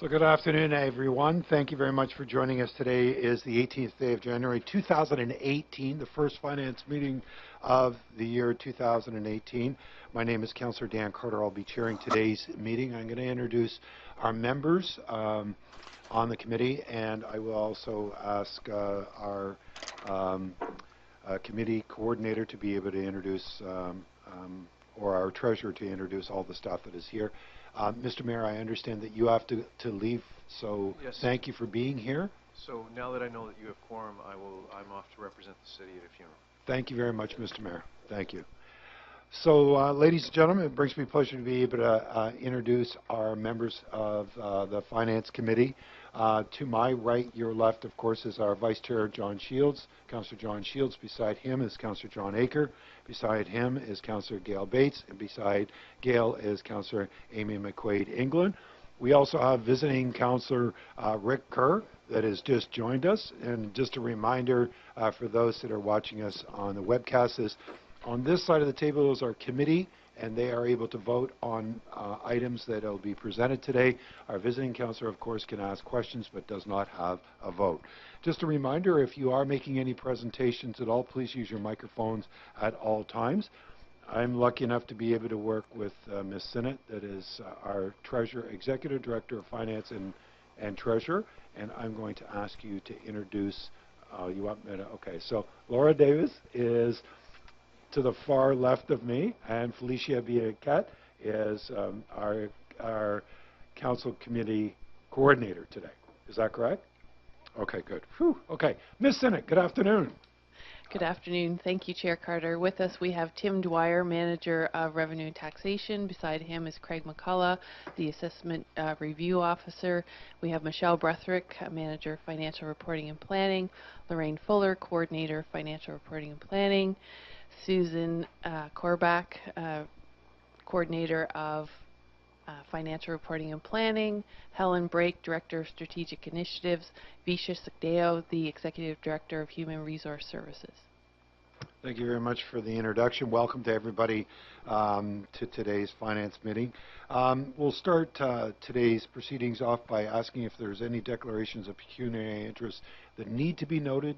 So good afternoon, everyone. Thank you very much for joining us. Today is the 18th day of January, 2018, the first finance meeting of the year 2018. My name is Councillor Dan Carter. I'll be chairing today's meeting. I'm going to introduce our members on the committee, and I will also ask our committee coordinator to be able to introduce, or our treasurer to introduce all the staff that is here. Mr. Mayor, I understand that you have to leave, so yes. Thank you for being here. So now that I know that you have quorum, I'm off to represent the city at a funeral. Thank you very much, Mr. Mayor. Thank you. So, ladies and gentlemen, it brings me pleasure to be able to introduce our members of the Finance Committee. To my right, your left, of course, is our Vice Chair, John Shields, Councillor John Shields. Beside him is Councillor John Aker. Beside him is Councillor Gail Bates. And beside Gail is Councillor Amy McQuaid-England. We also have visiting Councillor Rick Kerr that has just joined us. And just a reminder for those that are watching us on the webcast is on this side of the table is our committee, and they are able to vote on items that will be presented today. Our visiting councillor, of course, can ask questions but does not have a vote. Just a reminder, if you are making any presentations at all, please use your microphones at all times. I'm lucky enough to be able to work with Ms. Sinnott, that is our Treasurer, Executive Director of Finance and Treasurer, and I'm going to ask you to introduce, you want me to, okay, so Laura Davis is to the far left of me, and Felicia Biaquette is our Council Committee Coordinator today. Is that correct? Okay, good. Whew. Okay. Ms. Sinnott, good afternoon. Good afternoon. Thank you, Chair Carter. With us, we have Tim Dwyer, Manager of Revenue and Taxation. Beside him is Craig McCullough, the Assessment Review Officer. We have Michelle Bretherick, Manager of Financial Reporting and Planning. Lorraine Fuller, Coordinator of Financial Reporting and Planning. Susan Korbach, Coordinator of Financial Reporting and Planning. Helen Brake, Director of Strategic Initiatives. Visha Sukdeo, the Executive Director of Human Resource Services. Thank you very much for the introduction. Welcome to everybody to today's finance meeting. We'll start today's proceedings off by asking if there's any declarations of pecuniary interest that need to be noted.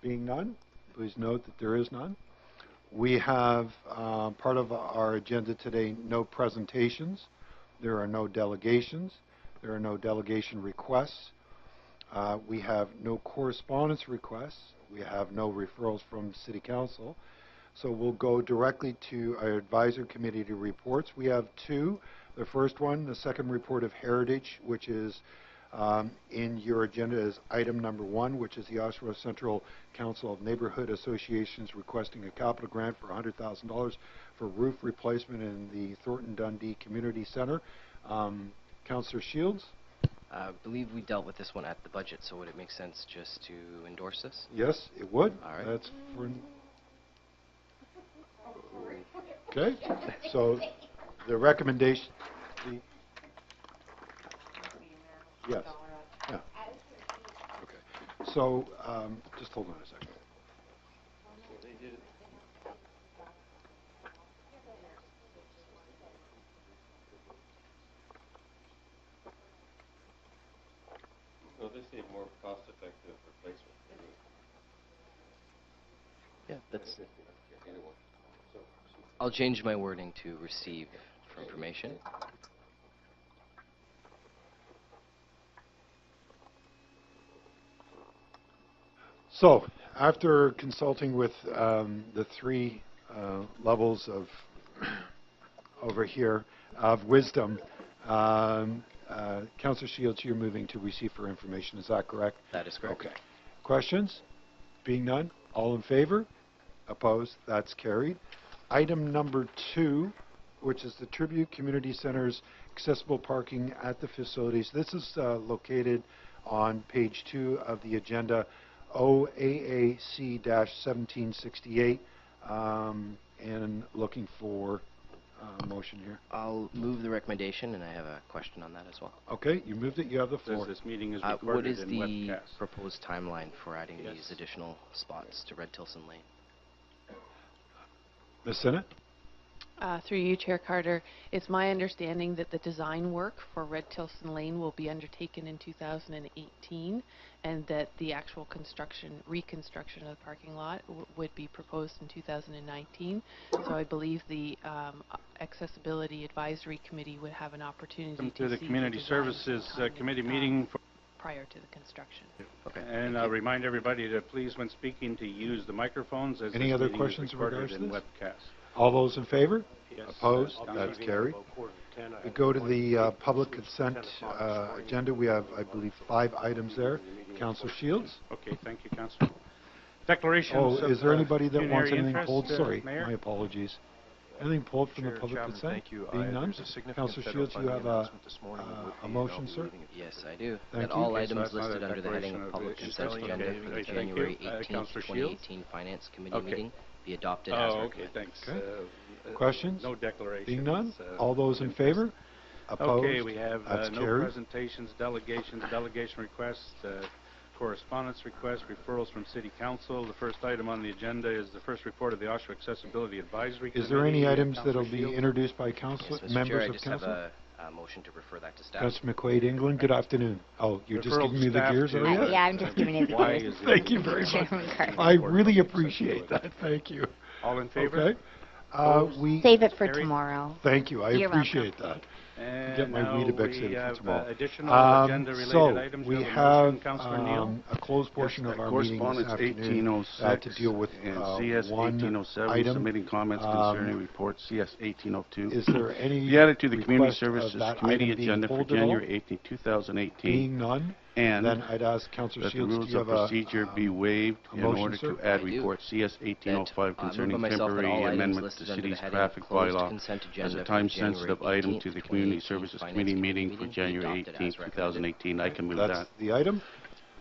Being none, please note that there is none. We have part of our agenda today, no presentations. There are no delegations. There are no delegation requests. We have no correspondence requests. We have no referrals from City Council. So we'll go directly to our advisory committee reports. We have two. The first one, the second report of Heritage, which is in your agenda is item number 1, which is the Oshawa Central Council of Neighborhood Associations requesting a capital grant for $100,000 for roof replacement in the Thornton Dundee Community Center. Councillor Shields? I believe we dealt with this one at the budget, so would it make sense just to endorse this? Yes, it would. All right. That's for... Okay. So the recommendation... Yes. Yeah. Okay. So just hold on a second. So this is more cost-effective replacement. Yeah, that's. I'll change my wording to receive for information. So, after consulting with the three levels of over here of wisdom, Councillor Shields, you're moving to receive for information. Is that correct? That is correct. Okay. Questions? Being none, all in favor? Opposed? That's carried. Item number 2, which is the Tribute Community Center's accessible parking at the facilities. This is located on page 2 of the agenda. OAAC-1768, and looking for a motion here. I'll move the recommendation, and I have a question on that as well. Okay, you moved it. You have the floor. This meeting is recorded what is in the webcast. proposed timeline for adding these additional spots to Red Tilson Lane? Ms. Sinnott? Through you, Chair Carter, it's my understanding that the design work for Red Tilson Lane will be undertaken in 2018, and that the actual reconstruction of the parking lot would be proposed in 2019. So I believe the Accessibility Advisory Committee would have an opportunity Welcome to to the see Community design Services behind Committee it, meeting. prior to the construction. Okay. And I'll remind everybody to please, when speaking, to use the microphones as Any this other meeting questions is in recorded regards to and this? webcast. All those in favor? Yes. Opposed? I'll be That's meeting carried. about 9:45. We go to the public consent agenda. We have, I believe, 5 items there. Councillor Shields? Okay, thank you, Councillor. Declarations Oh, of is there anybody that wants pecuniary anything interest, pulled? Sorry, Mayor? my apologies. Anything pulled from the Chair, public Chapman, consent? thank you. Being none? There's a significant Councillor federal Shields, you funding have announcement this morning with a the, motion, I'll be sir? leading it. Yes, I do. Thank That you. all Okay, so items that's not a listed under the heading declaration of of public the consent spelling agenda okay. for the Thank you. January 18th, Councillor Shields? 2018 Finance Committee Okay. meeting be adopted as Oh, okay, recommended. thanks. Okay. Questions? No declaration. Being none? All those in favor? Opposed? Okay, we have That's no carried. presentations, delegations, delegation requests, correspondence requests, referrals from City Council. The first item on the agenda is the first report of the Oshawa Accessibility Advisory Committee. Is there any items that Councillor will be Shields? introduced by Yes, council, Mr. Chair, members I of just have council? a motion to refer that to staff. Councillor McQuaid-England, good afternoon. Oh, you're just Referral giving to me the staff gears, to- are you? Yeah, I'm just giving you the Why gears. is it- Thank you very much. Chairman Carter. I really appreciate that. Thank you. All in favor? Okay. We Save it for Carried. tomorrow. thank you. I You're appreciate that. And Get my now Weetabix in we for have tomorrow. additional agenda-related So items. we a have motion, Councillor Neal. a closed portion of our meeting this Correspondence afternoon 1806 to deal with and CS one 1807 item. submitting comments concerning report CS 1802. Is there any Be added to the Community request of Services that Committee item being agenda for pulled at all? January 18, 2018, Being none, and then I'd ask Councillor that the Shields, do rules you of have procedure be waived a in motion, order sir? to add I do. report CS 1805 Moved concerning by myself that temporary all items amendment to listed under the city's heading traffic closed bylaw consent as agenda a for time-sensitive January item to 18th, the Community 2018 Services Finance Committee Committee meeting for be January adopted 18, as recommended. 2018. I can move That's that. the item.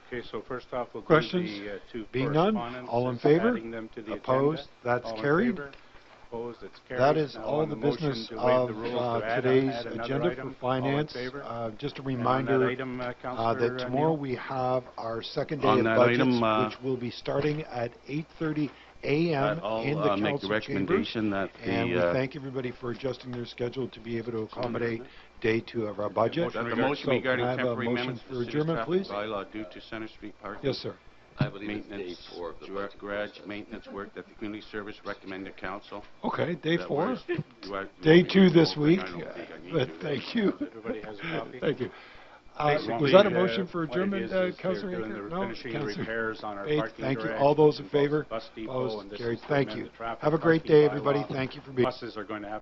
Okay, so first off, we'll Questions? do the two Being none, correspondence. all in favor? Adding them to the Opposed? agenda. That's All in carried. favor? Opposed? That's carried. That is Now all on the motion business to waive of the rules to add today's another agenda item. for All in finance. favor? Just a And on that reminder item, that Councillor tomorrow Neal? we have our second day On of that budgets, item, which will be starting at 8:30 a.m. I'll in the make the council chambers. recommendation that And we the thank everybody for adjusting their schedule to be able to accommodate day 2 of our budget. that the motion So, can regarding I have a temporary motion amendments to for the city's adjournment, traffic please? bylaw due to Center Street parking. Yes, sir. I believe it's day Maintenance, 4 of the budget garage process. maintenance work that the community service recommended council. Okay, day That 4. was- you are- Day you 2 this know, week, I don't think I need but to. thank you. Everybody has a copy? Thank you. Basically, Was that a motion for what it adjournment, is they're Councillor doing Aker? the No, finishing the Councillor repairs on our Bates, parking thank you. garage, All those in which involves favor? the bus depot, Opposed? and this Carried. is to Thank amend you. the traffic Have a great parking day, bylaw. everybody. Thank you for being. Buses are going to have